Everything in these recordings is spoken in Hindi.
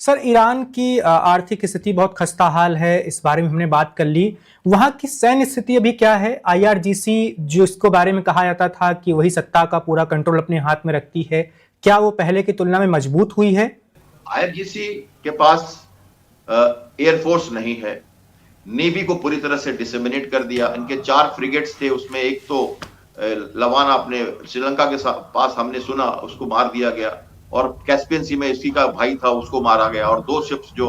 सर, ईरान की आर्थिक स्थिति बहुत खस्ता हाल है, इस बारे में हमने बात कर ली। वहाँ की सैन्य स्थिति अभी क्या है? आईआरजीसी, जो इसको बारे में कहा जाता था कि वही सत्ता का पूरा कंट्रोल अपने हाथ में रखती है, क्या वो पहले की तुलना में मजबूत हुई है? आईआरजीसी के पास एयरफोर्स नहीं है। नेवी को पूरी तरह से डिसेमिनेट कर दिया। इनके 4 फ्रिगेट्स थे, उसमें एक तो लवाना अपने श्रीलंका के पास हमने सुना उसको मार दिया गया, और कैस्पियन सी में इसी का भाई था उसको मारा गया, और 2 शिप्स जो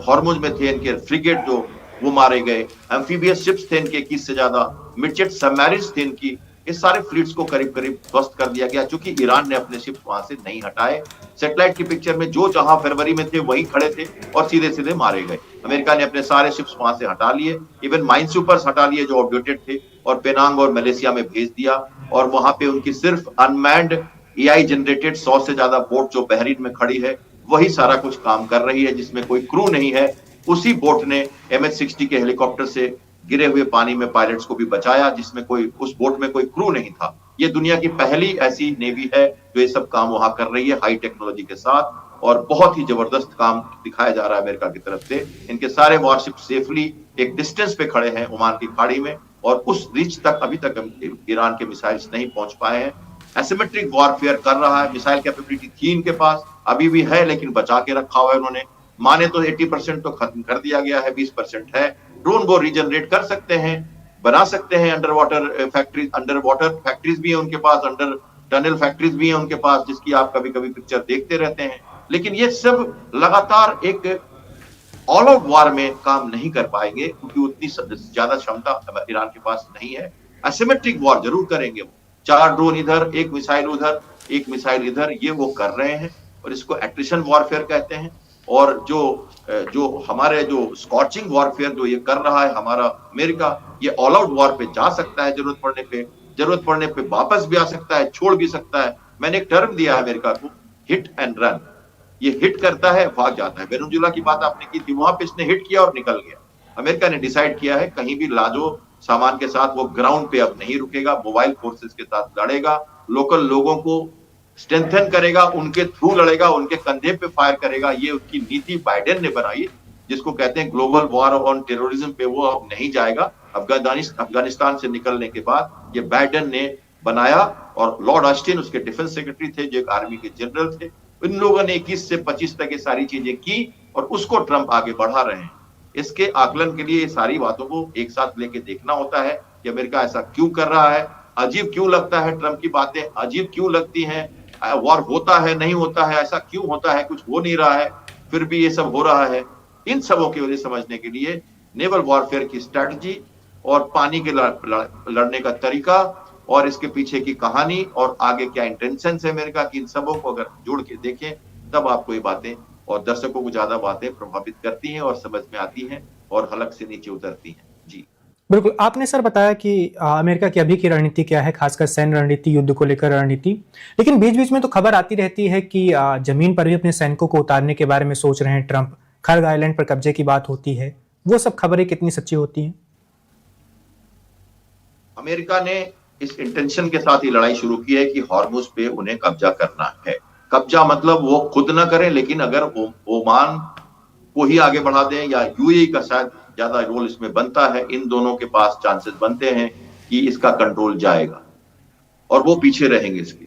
हॉर्मुज में थे इनके फ्रिगेट जो वो मारे गए। एम्फीबियस शिप्स थे इनके 21 से ज्यादा, मिडजेट सबमरीन्स थे इनकी। इस सारे फ्लीट्स को करीब करीब ध्वस्त कर दिया गया, क्योंकि ईरान ने अपने शिप्स वहां से नहीं हटाए। सैटेलाइट की पिक्चर में जो जहां फरवरी में थे वही खड़े थे और सीधे सीधे मारे गए। अमेरिका ने अपने सारे शिप्स वहां से हटा लिए, इवन माइनस्वीपर्स हटा लिए जो आउटडेटेड थे, और पेनांग और मलेशिया में भेज दिया। और वहां पे उनकी सिर्फ अनमैन्ड एआई जनरेटेड 100 से ज्यादा बोट जो बहरीन में खड़ी है वही सारा कुछ काम कर रही है, जिसमें कोई क्रू नहीं है। उसी बोट ने MH-60 के हेलीकॉप्टर से गिरे हुए पानी में पायलट्स को भी बचाया, जिसमें कोई उस बोट में कोई क्रू नहीं था। ये दुनिया की पहली ऐसी नेवी है जो ये सब काम वहां कर रही है हाई टेक्नोलॉजी के साथ, और बहुत ही जबरदस्त काम दिखाया जा रहा है अमेरिका की तरफ से। इनके सारे वॉरशिप सेफली एक डिस्टेंस पे खड़े हैं ओमान की खाड़ी में, और उस रीच तक अभी तक ईरान के मिसाइल्स नहीं पहुंच पाए हैं। एसिमेट्रिक वॉरफेयर कर रहा है। मिसाइल कैपेबिलिटी थी इनके पास, अभी भी है, लेकिन बचा के रखा हुआ है उन्होंने। माने तो 80% तो खत्म कर दिया गया है, 20% है। ड्रोन वो रीजनरेट कर सकते हैं, बना सकते हैं। अंडर वाटर फैक्ट्रीज भी है उनके पास, अंडर टनल फैक्ट्रीज भी है उनके पास, जिसकी आप कभी कभी पिक्चर देखते रहते हैं। लेकिन ये सब लगातार एक ऑल आउट वॉर में काम नहीं कर पाएंगे, क्योंकि उतनी ज्यादा क्षमता ईरान के पास नहीं है। एसिमेट्रिक वॉर जरूर करेंगे वो, 4 ड्रोन इधर, 1 मिसाइल उधर, 1 मिसाइल इधर, ये वो कर रहे हैं, और इसको एट्रिशन वॉरफेयर कहते हैं। और जो हमारे जो स्कॉचिंग वॉरफेयर जो ये कर रहा है हमारा अमेरिका, ये ऑल आउट वॉर पे जा सकता है। जरूरत पड़ने पे वापस भी आ सकता है, छोड़ भी सकता है। मैंने एक टर्म दिया है अमेरिका को, हिट एंड रन। ये हिट करता है, भाग जाता है। वेनेजुएला की बात आपने की थी, वहां पे इसने हिट किया और निकल गया। अमेरिका ने डिसाइड किया है कहीं भी लाजो सामान के साथ वो ग्राउंड पे अब नहीं रुकेगा, मोबाइल फोर्सेस के साथ लड़ेगा, लोकल लोगों को स्ट्रेंथन करेगा, उनके थ्रू लड़ेगा, उनके कंधे पे फायर करेगा। ये उसकी नीति बाइडेन ने बनाई, जिसको कहते हैं ग्लोबल वॉर ऑन टेररिज्म पे वो अब नहीं जाएगा। अफगानिस्तान से निकलने के बाद ये बाइडेन ने बनाया, और लॉर्ड ऑस्टिन उसके डिफेंस सेक्रेटरी थे, जो एक आर्मी के जनरल थे। इन लोगों ने 21 से 25 तक ये सारी चीजें की, और उसको ट्रंप आगे बढ़ा रहे हैं। इसके आकलन के लिए ये सारी बातों को एक साथ लेके देखना होता है कि अमेरिका ऐसा क्यों कर रहा है। अजीब क्यों लगता है ट्रंप की बातें, अजीब क्यों लगती हैं। वॉर होता है, नहीं होता है, ऐसा क्यों होता है, कुछ हो नहीं रहा है, फिर भी ये सब हो रहा है। इन सबों की वजह समझने के लिए नेवल वॉरफेयर की स्ट्रैटेजी और पानी के लड़ने का तरीका और इसके पीछे की कहानी और आगे क्या इंटेंशन है अमेरिका की, इन सबों को अगर जोड़ के देखें तब आपको ये बातें और दर्शकों को ज्यादा बातें प्रभावित करती हैं और समझ में आती हैं और हलक से नीचे उतरती हैं। जी बिल्कुल, आपने सर बताया कि अमेरिका की अभी की रणनीति क्या है, खासकर सैन्य रणनीति, युद्ध को लेकर रणनीति। लेकिन बीच बीच में तो खबर आती रहती है कि जमीन पर भी अपने सैनिकों को उतारने के बारे में सोच रहे हैं ट्रंप। खर्ग आइलैंड पर कब्जे की बात होती है, वो सब खबरें कितनी सच्ची होती हैं? अमेरिका ने इस इंटेंशन के साथ ही लड़ाई शुरू की है कि हॉर्मुज पे उन्हें कब्जा करना है। कब्जा मतलब वो खुद ना करें, लेकिन अगर ओमान को ही आगे बढ़ा दें या यूएई का शायद ज्यादा रोल इसमें बनता है, इन दोनों के पास चांसेस बनते हैं कि इसका कंट्रोल जाएगा और वो पीछे रहेंगे इसके।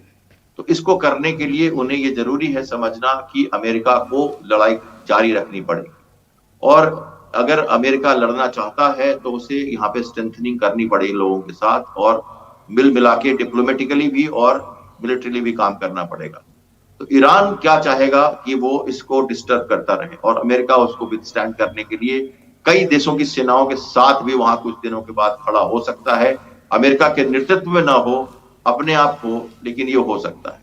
तो इसको करने के लिए उन्हें ये जरूरी है समझना कि अमेरिका को लड़ाई जारी रखनी पड़ेगी, और अगर अमेरिका लड़ना चाहता है तो उसे यहाँ पे स्ट्रेंथनिंग करनी पड़ेगी लोगों के साथ, और मिल मिला के डिप्लोमेटिकली भी और मिलिट्रीली भी काम करना पड़ेगा। तो ईरान क्या चाहेगा कि वो इसको डिस्टर्ब करता रहे, और अमेरिका उसको विथस्टैंड करने के लिए कई देशों की सेनाओं के साथ भी वहां कुछ दिनों के बाद खड़ा हो सकता है। अमेरिका के नेतृत्व में ना हो, अपने आप हो, लेकिन ये हो सकता है।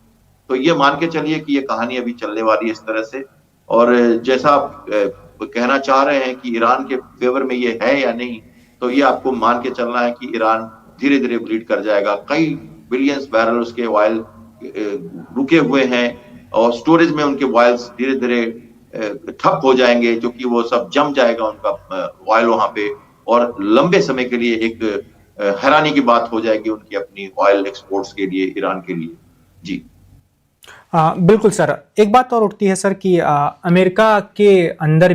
तो ये मान के चलिए कि ये कहानी अभी चलने वाली है इस तरह से। और जैसा आप कहना चाह रहे हैं कि ईरान के फेवर में ये है या नहीं, तो ये आपको मान के चलना है कि ईरान धीरे धीरे ब्लीड कर जाएगा। कई बिलियंस बैरल उसके ऑयल रुके हुए हैं, और स्टोरेज में उनके ऑयल्स धीरे धीरे ठप हो जाएंगे, क्योंकि वो सब जम जाएगा उनका ऑयल वहां पे, और लंबे समय के लिए एक हैरानी की बात हो जाएगी उनकी अपनी ऑयल एक्सपोर्ट्स के लिए, ईरान के लिए। जी बिल्कुल सर। एक बात और उठती है सर कि अमेरिका के अंदर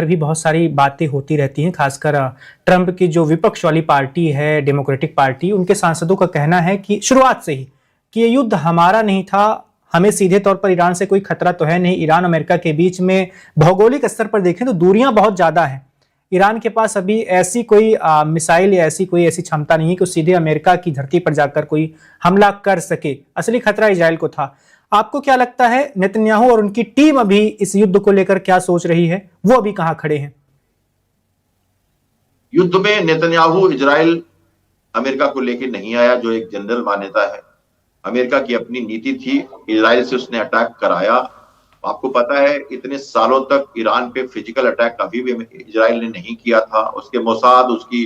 भी बहुत सारी बातें होती रहती हैं, खासकर ट्रंप की जो विपक्ष वाली पार्टी है, डेमोक्रेटिक पार्टी, उनके सांसदों का कहना है कि शुरुआत से ही कि ये युद्ध हमारा नहीं था, हमें सीधे तौर पर ईरान से कोई खतरा तो है नहीं। ईरान अमेरिका के बीच में भौगोलिक स्तर पर देखें तो दूरियां बहुत ज्यादा हैं। ईरान के पास अभी ऐसी कोई मिसाइल या ऐसी क्षमता नहीं है कि वो सीधे अमेरिका की धरती पर जाकर कोई हमला कर सके। असली खतरा इजराइल को था। आपको क्या लगता है नेतन्याहू और उनकी टीम अभी इस युद्ध को लेकर क्या सोच रही है? वो अभी कहां खड़े हैं? युद्ध में नेतन्याहू इजराइल अमेरिका को लेकर नहीं आया, जो एक जनरल मान्यता है। अमेरिका की अपनी नीति थी, इजराइल से उसने अटैक कराया। आपको पता है इतने सालों तक ईरान पे फिजिकल अटैक कभी भी इजराइल ने नहीं किया था। उसके मोसाद, उसकी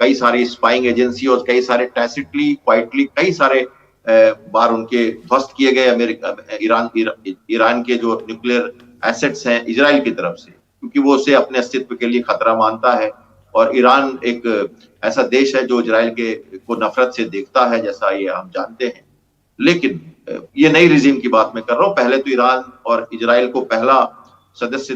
कई सारी स्पाइंग एजेंसी और कई सारे टैसिटली क्वाइटली कई सारे बार उनके ध्वस्त किए गए अमेरिका ईरान के जो न्यूक्लियर एसेट्स हैं इजराइल की तरफ से, क्योंकि वो उसे अपने अस्तित्व के लिए खतरा मानता है। और ईरान एक ऐसा देश है जो इजराइल के को नफरत से देखता है, जैसा ये हम जानते हैं। लेकिन ये नई रिजीम की बात मैं कर रहा हूं। पहले तो ईरान और इजराइल को पहला सदस्य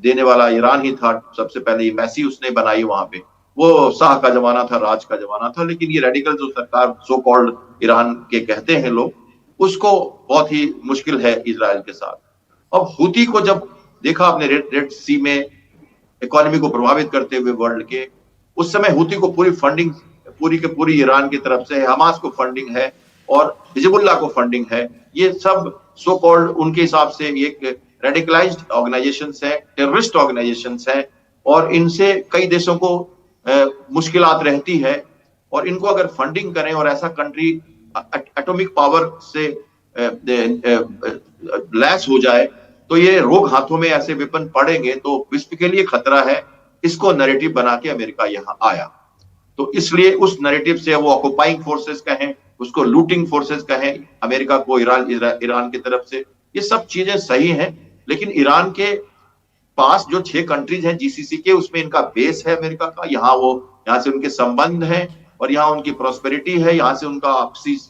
देने वाला ईरान ही था। सबसे पहले ये मैसी उसने बनाई वहां पे। वो शाह का जमाना था, राज का जमाना था। लेकिन ये रेडिकल जो सरकार सो कॉल्ड ईरान के कहते हैं लोग, उसको बहुत ही मुश्किल है इजराइल के साथ। अब हूती को जब देखा आपने रेड सी में इकोनॉमी को प्रभावित करते हुए वर्ल्ड के, उस समय हूती को पूरी फंडिंग पूरी के पूरी ईरान की तरफ से है, हमास को फंडिंग है और हिजबुल्लाह को फंडिंग है। ये सब सो कॉल्ड उनके हिसाब से एक रेडिकलाइज्ड ऑर्गेनाइजेशंस हैं, टेररिस्ट ऑर्गेनाइजेशंस हैं, और इनसे कई देशों को मुश्किलात रहती है। और इनको अगर फंडिंग करें और ऐसा कंट्री एटॉमिक पावर से लैस हो जाए, तो ये रोग हाथों में ऐसे वेपन पड़ेंगे तो विश्व के लिए खतरा है। इसको नैरेटिव बना के अमेरिका यहां आया। तो इसलिए उस नैरेटिव से वो ऑक्युपाइंग फोर्सेस कहें, उसको लूटिंग फोर्सेस कहें, अमेरिका को ईरान की तरफ से, ये सब चीजें सही हैं। लेकिन ईरान के पास जो 6 कंट्रीज हैं जीसीसी के, उसमें इनका बेस है अमेरिका का। यहाँ से उनके संबंध हैं और यहाँ उनकी प्रोस्पेरिटी है, यहाँ से उनका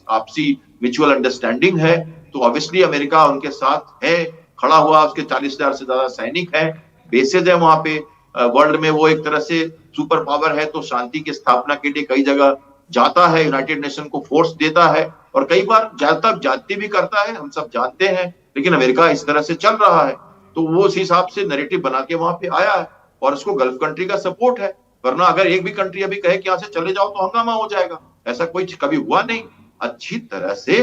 आपसी म्यूचुअल अंडरस्टैंडिंग है। तो ऑब्वियसली अमेरिका उनके साथ है, खड़ा हुआ। उसके 40,000 से ज्यादा सैनिक हैं, बेसेज है वहां पे। वर्ल्ड में वो एक तरह से सुपर पावर है, तो शांति की स्थापना के लिए कई जगह जाता है, यूनाइटेड नेशन को फोर्स देता है और कई बार जाती भी करता है, हम सब जानते हैं। लेकिन अमेरिका इस तरह से चल रहा है, तो वो उस हिसाब से नैरेटिव बना के वहां पे आया है और उसको गल्फ कंट्री का सपोर्ट है। वरना अगर एक भी कंट्री अभी कहे कि यहां से चले जाओ तो हंगामा हो जाएगा। ऐसा कोई कभी हुआ नहीं। अच्छी तरह से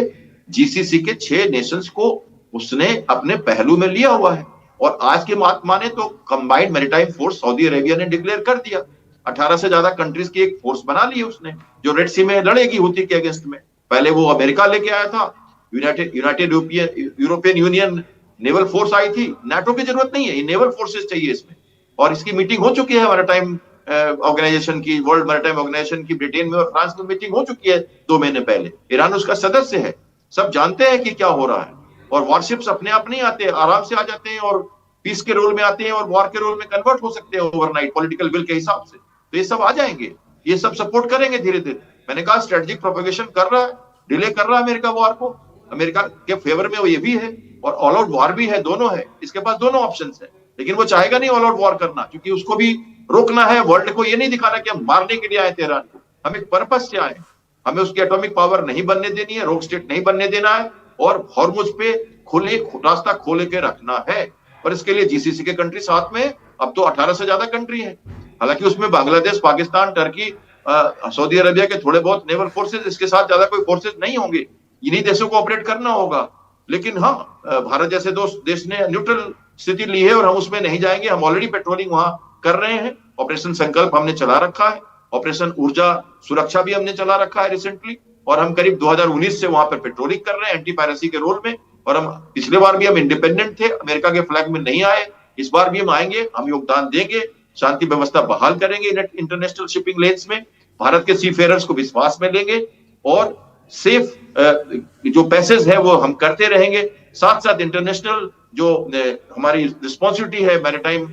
जीसीसी के 6 नेशंस को उसने अपने पहलू में लिया हुआ है। और आज के माने तो combined maritime force Saudi Arabia ने डिक्लेयर कर दिया। 18 से ज्यादा कंट्रीज की एक फोर्स बना ली उसने, जो रेड सी में लड़ेगी हूती के अगेंस्ट में। पहले वो अमेरिका लेके आया था, united European Union naval force आई थी। नाटो की जरूरत नहीं है, ये नेवल फोर्सेस चाहिए इसमें। और इसकी मीटिंग हो चुकी है मैरीटाइम ऑर्गेनाइजेशन की, वर्ल्ड मैरीटाइम ऑर्गेनाइजेशन की, ब्रिटेन में और फ्रांस में मीटिंग हो चुकी है 2 महीने पहले। ईरान उसका सदस्य है, सब जानते हैं कि क्या हो रहा है। और वॉरशिप्स अपने आप नहीं आते, आराम से आ जाते हैं और पीस के रोल में आते हैं और वॉर के रोल में कन्वर्ट हो सकते हैं ओवरनाइट पॉलिटिकल विल के हिसाब से। तो ये सब आ जाएंगे, ये सब सपोर्ट करेंगे धीरे धीरे। मैंने कहा स्ट्रेटेजिक प्रोपेगेशन कर रहा है, डिले कर रहा है अमेरिका वॉर को। अमेरिका के फेवर में वो ये भी है और ऑल आउट वॉर भी है, दोनों है। इसके पास दोनों ऑप्शन है। लेकिन वो चाहेगा नहीं ऑल आउट वॉर करना, क्योंकि उसको भी रोकना है। वर्ल्ड को ये नहीं दिखाना कि हम मारने के लिए आए तेहरान को, हम एक पर्पस से आए। हमें उसकी एटॉमिक पावर नहीं बनने देनी है, रोक स्टेट नहीं बनने देना है और हॉर्मुज पे रास्ता खोले के रखना है। और इसके लिए जीसीसी के कंट्री साथ में अब तो 18 से ज्यादा कंट्री है। हालांकि उसमें Bangladesh, Pakistan, Turkey, Saudi Arabia के थोड़े बहुत नेवल फोर्सेस, इसके साथ ज्यादा कोई फोर्सेस नहीं होंगे। इन्हीं देशों को ऑपरेट करना होगा। लेकिन हाँ, भारत जैसे देश ने न्यूट्रल स्थिति ली है और हम उसमें नहीं जाएंगे। हम ऑलरेडी पेट्रोलिंग वहां कर रहे हैं। ऑपरेशन संकल्प हमने चला रखा है, ऑपरेशन ऊर्जा सुरक्षा भी हमने चला रखा है रिसेंटली। और हम करीब 2019 से वहां पर पेट्रोलिंग कर रहे हैं एंटी पायरेसी के रोल में। और हम पिछले बार भी हम इंडिपेंडेंट थे, अमेरिका के फ्लैग में नहीं आए। इस बार भी हम आएंगे, हम योगदान देंगे, शांति व्यवस्था बहाल करेंगे इंटरनेशनल शिपिंग लेन्स में, भारत के सी फेयरर्स को विश्वास में लेंगे और सेफ जो पैसेज है वो हम करते रहेंगे। साथ साथ इंटरनेशनल जो हमारी रिस्पॉन्सिबिलिटी है मैरीटाइम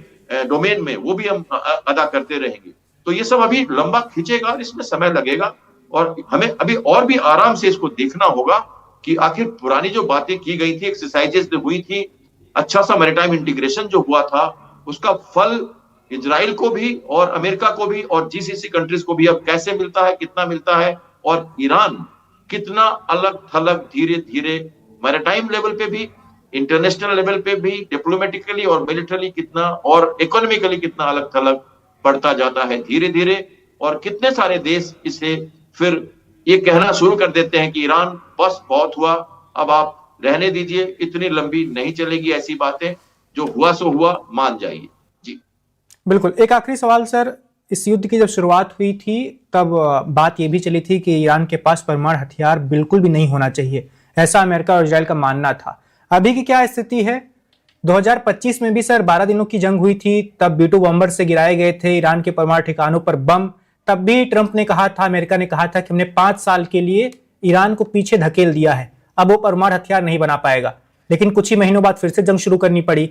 डोमेन में, वो भी हम अदा करते रहेंगे। तो ये सब अभी लंबा खींचेगा, इसमें समय लगेगा और हमें अभी और भी आराम से इसको देखना होगा कि आखिर पुरानी जो बातें की गई थी, एक्सरसाइजेस जो हुई थी, अच्छा सा मैरिटाइम इंटीग्रेशन जो हुआ था, उसका फल इजराइल को भी और अमेरिका को भी और जीसीसी कंट्रीज को भी अब कैसे मिलता है, कितना मिलता है, और ईरान कितना अलग थलग धीरे धीरे मैरिटाइम लेवल पे भी, इंटरनेशनल लेवल पे भी, डिप्लोमेटिकली और मिलिटरी कितना और इकोनॉमिकली कितना अलग थलग बढ़ता जाता है धीरे धीरे। और कितने सारे देश इसे फिर ये कहना शुरू कर देते हैं कि ईरान बस बहुत हुआ, अब आप रहने दीजिए, इतनी लंबी नहीं चलेगी ऐसी बातें, जो हुआ सो हुआ, मान जाइए। जी बिल्कुल। एक आखिरी सवाल सर, इस युद्ध की जब शुरुआत हुई थी तब बात यह भी चली थी कि ईरान के पास परमाणु हथियार बिल्कुल भी नहीं होना चाहिए, ऐसा अमेरिका और इजराइल का मानना था। अभी की क्या स्थिति है? 2025 में भी सर 12 दिनों की जंग हुई थी, तब B2 बॉम्बर से गिराए गए थे ईरान के परमाणु ठिकानों पर बम। तब भी ट्रंप ने कहा था, अमेरिका ने कहा था कि हमने 5 साल के लिए ईरान को पीछे धकेल दिया है, अब वो परमाणु हथियार नहीं बना पाएगा। लेकिन कुछ ही महीनों बाद फिर से जंग शुरू करनी पड़ी।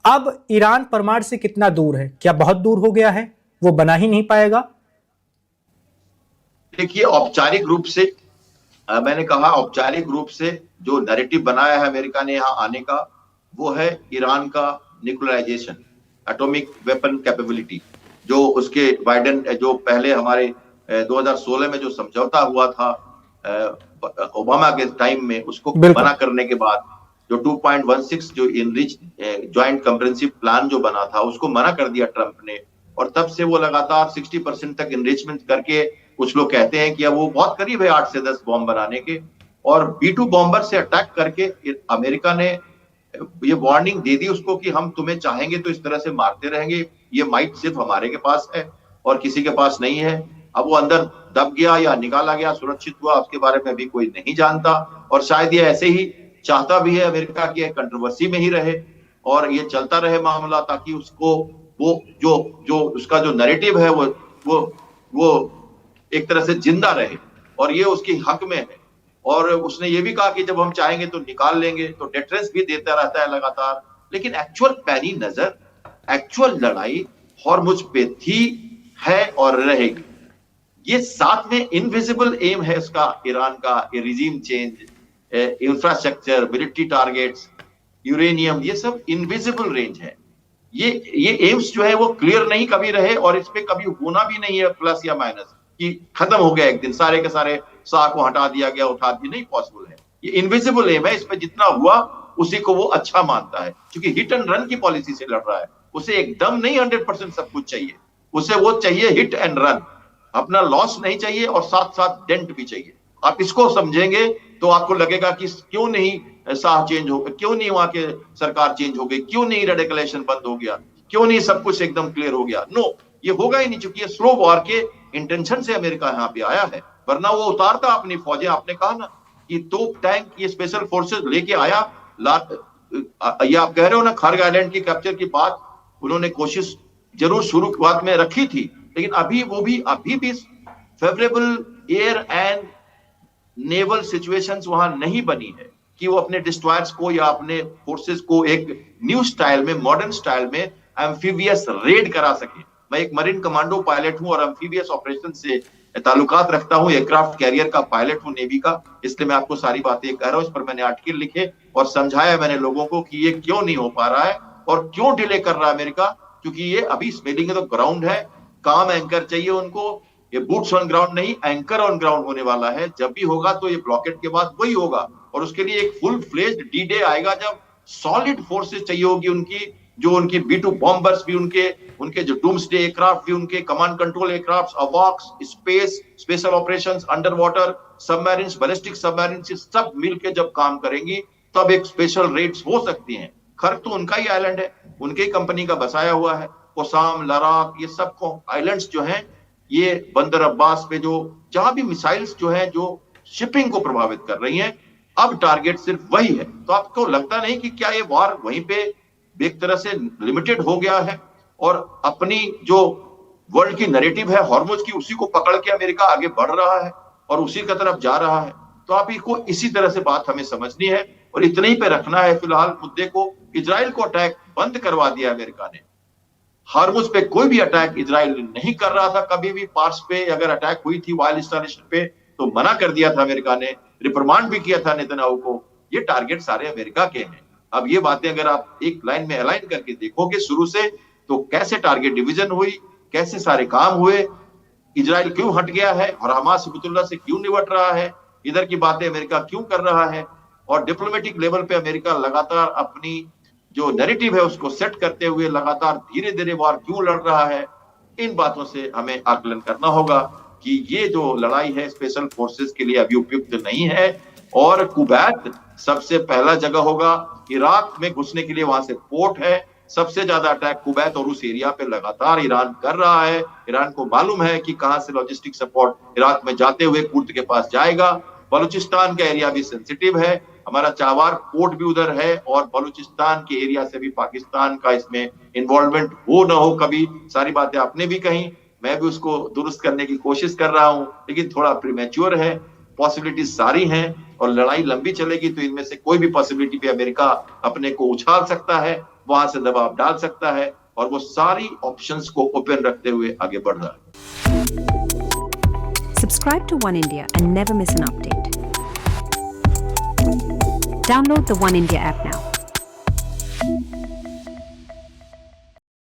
अब ईरान परमाणु से कितना दूर है? क्या बहुत दूर हो गया है, वो बना ही नहीं पाएगा? देखिए, औपचारिक रूप से मैंने कहा, औपचारिक रूप से जो नैरेटिव बनाया है अमेरिका ने यहाँ आने का, वो है ईरान का न्यूक्लियराइजेशन, एटॉमिक वेपन कैपेबिलिटी, जो उसके बाइडेन जो पहले हमारे 2016 में जो समझौता हुआ था ओबामा के टाइम में, उसको मना करने के बाद जो 2.16 जो इनरिच ज्वाइंट कम्प्रेहेंसिव प्लान जो बना था, उसको मना कर दिया ट्रंप ने। और तब से वो लगातार 60% तक इनरिचमेंट करके, कुछ लोग कहते हैं कि अब वो बहुत करीब है 8 से 10 बॉम्ब बनाने के, और B2 बॉम्बर से अटैक करके अमेरिका ने ये वार्निंग दे दी उसको कि हम तुम्हें चाहेंगे तो इस तरह से मारते रहेंगे, ये माइट सिर्फ हमारे के पास है और किसी के पास नहीं है। अब वो अंदर दब गया या निकाला गया, सुरक्षित हुआ, उसके बारे में अभी कोई नहीं जानता, और शायद ये ऐसे ही चाहता भी है अमेरिका की कंट्रोवर्सी में ही रहे और ये चलता रहे मामला, ताकि उसको वो जो उसका जो नैरेटिव है वो एक तरह से जिंदा रहे, और ये उसके हक में है। और उसने ये भी कहा कि जब हम चाहेंगे तो निकाल लेंगे, तो डेटरेंस भी देता रहता है लगातार। लेकिन एक्चुअल पैनी नजर, एक्चुअल लड़ाई हॉर्मुज पे थी, है और रहेगी। ये साथ में इनविजिबल एम है इसका, ईरान का, ये regime change, infrastructure, military targets, uranium, ये सब इनविजिबल रेंज है। ये एम्स जो है वो क्लियर नहीं कभी रहे, और इसमें कभी होना भी नहीं है प्लस या माइनस कि खत्म हो गया एक दिन, सारे के सारे सार को हटा दिया गया, उठा दिया, नहीं पॉसिबल है। ये इनविजिबल एम है, इसमें जितना हुआ उसी को वो अच्छा मानता है, क्योंकि हिट एंड रन की पॉलिसी से लड़ रहा है। उसे एकदम नहीं 100% सब कुछ चाहिए, उसे वो चाहिए हिट एंड रन, अपना लॉस नहीं चाहिए और साथ साथ डेंट भी चाहिए। आप इसको समझेंगे तो आपको लगेगा कि क्यों नहीं शाह चेंज हो गए, क्यों नहीं वहां के सरकार चेंज हो गई, क्यों नहीं रेडिकलेशन बंद हो गया, क्यों नहीं सब कुछ एकदम क्लियर हो गया। नो, ये होगा ही नहीं, चूंकि ये स्लो वॉर के इंटेंशन से अमेरिका यहाँ पे आया है, वरना वो उतारता अपनी फौजें। आपने कहा ना कि तोप, टैंक, ये स्पेशल फोर्सेस लेके आया। ये आप कह रहे हो ना, खर्ग आइलैंड की कैप्चर की बात उन्होंने कोशिश जरूर शुरुआत में रखी थी, लेकिन अभी भी favourable air and naval situations वहां नहीं बनी है कि वो अपने डिस्ट्रॉयर्स को या अपने फोर्सेस को एक न्यू स्टाइल में, मॉडर्न स्टाइल में एम्फीबियस रेड करा सके। मैं एक मरीन कमांडो पायलट हूं और एम्फीबियस ऑपरेशन से ताल्लुकात रखता हूं, एयरक्राफ्ट कैरियर का पायलट हूं नेवी का, इसलिए मैं आपको सारी बातें कह रहा हूं। इस पर मैंने आर्टिकल लिखे और समझाया मैंने लोगों को कि ये क्यों नहीं हो पा रहा है और क्यों डिले कर रहा है अमेरिका, क्योंकि ये अभी स्पेलिंग तो ग्राउंड है, काम एंकर चाहिए उनको, ये बूट्स ऑन ग्राउंड नहीं, एंकर ऑन ग्राउंड होने वाला है। जब भी होगा तो ये ब्लॉकेट के बाद वही होगा, और उसके लिए एक फुल फ्लेज्ड डी डे आएगा जब सॉलिड फोर्सेस चाहिए होगी उनकी, जो उनकी B2 बॉम्बर्स भी, उनके जो डूम्सडे एयरक्राफ्ट भी, उनके कमांड कंट्रोल एयरक्राफ्ट, अवॉक्स, space, special operations, under water submarines, ballistic submarines, सब मिलकर जब काम करेंगी तब एक स्पेशल रेड्स हो सकती हैं। खर्ग तो उनका ही आइलैंड है, उनके ही कंपनी का बसाया हुआ है। कोसाम, लराक, ये सब को आइलैंड्स जो हैं, ये बंदर अब्बास पे जो जहां भी मिसाइल्स जो हैं जो शिपिंग को प्रभावित कर रही हैं, अब टारगेट सिर्फ वही है। तो आपको लगता नहीं कि क्या ये वॉर वहीं पे एक तरह से लिमिटेड हो गया है और अपनी जो वर्ल्ड की नैरेटिव है हॉर्मुज की, उसी को पकड़ के अमेरिका आगे बढ़ रहा है और उसी की तरफ जा रहा है? तो आप इसको इसी तरह से बात हमें समझनी है और इतने ही पे रखना है फिलहाल मुद्दे को। इजराइल को अटैक बंद करवा दिया अमेरिका ने, हॉर्मुज पे कोई भी अटैक इजराइल नहीं कर रहा था कभी भी। पार्स पे अगर अटैक हुई थी वाइल इंस्टॉलेशन पे तो मना कर दिया था अमेरिका ने। रिप्रिमांड भी किया था नेतन्याहू को। ये टारगेट सारे अमेरिका के हैं। अब ये बातें अगर आप एक लाइन में अलाइन करके देखोगे शुरू से, तो कैसे टारगेट डिवीजन हुई, कैसे सारे काम हुए, इजराइल क्यों हट गया है और हमास हिजबुल्लाह से क्यों निपट रहा है, इधर की बातें अमेरिका क्यों कर रहा है, और डिप्लोमेटिक लेवल पे अमेरिका लगातार अपनी जो नैरेटिव है उसको सेट करते हुए लगातार धीरे धीरे वार क्यों लड़ रहा है। इन बातों से हमें आकलन करना होगा कि ये जो लड़ाई है स्पेशल फोर्सेस के लिए अभी उपयुक्त नहीं है, और कुवैत सबसे पहला जगह होगा। इराक में घुसने के लिए वहां से पोर्ट है। सबसे ज्यादा अटैक कुवैत और उस एरिया पे लगातार ईरान कर रहा है। ईरान को मालूम है कि कहां से लॉजिस्टिक सपोर्ट इराक में जाते हुए कुर्द के पास जाएगा। बलूचिस्तान का एरिया भी सेंसिटिव है, हमारा चावार पोर्ट भी उधर है, और बलूचिस्तान के एरिया से भी पाकिस्तान का इसमें इन्वॉल्वमेंट हो ना हो कभी, सारी बातें आपने भी कही, मैं भी उसको दुरुस्त करने की कोशिश कर रहा हूं, लेकिन थोड़ा प्रीमेच्योर है। पॉसिबिलिटीज सारी हैं और लड़ाई लंबी चलेगी तो इनमें से कोई भी पॉसिबिलिटी पे अमेरिका अपने को उछाल सकता है, वहां से दबाव डाल सकता है, और वो सारी ऑप्शंस को ओपन रखते हुए आगे बढ़ रहा है। Subscribe to One India and never miss an update. Download the One India app now.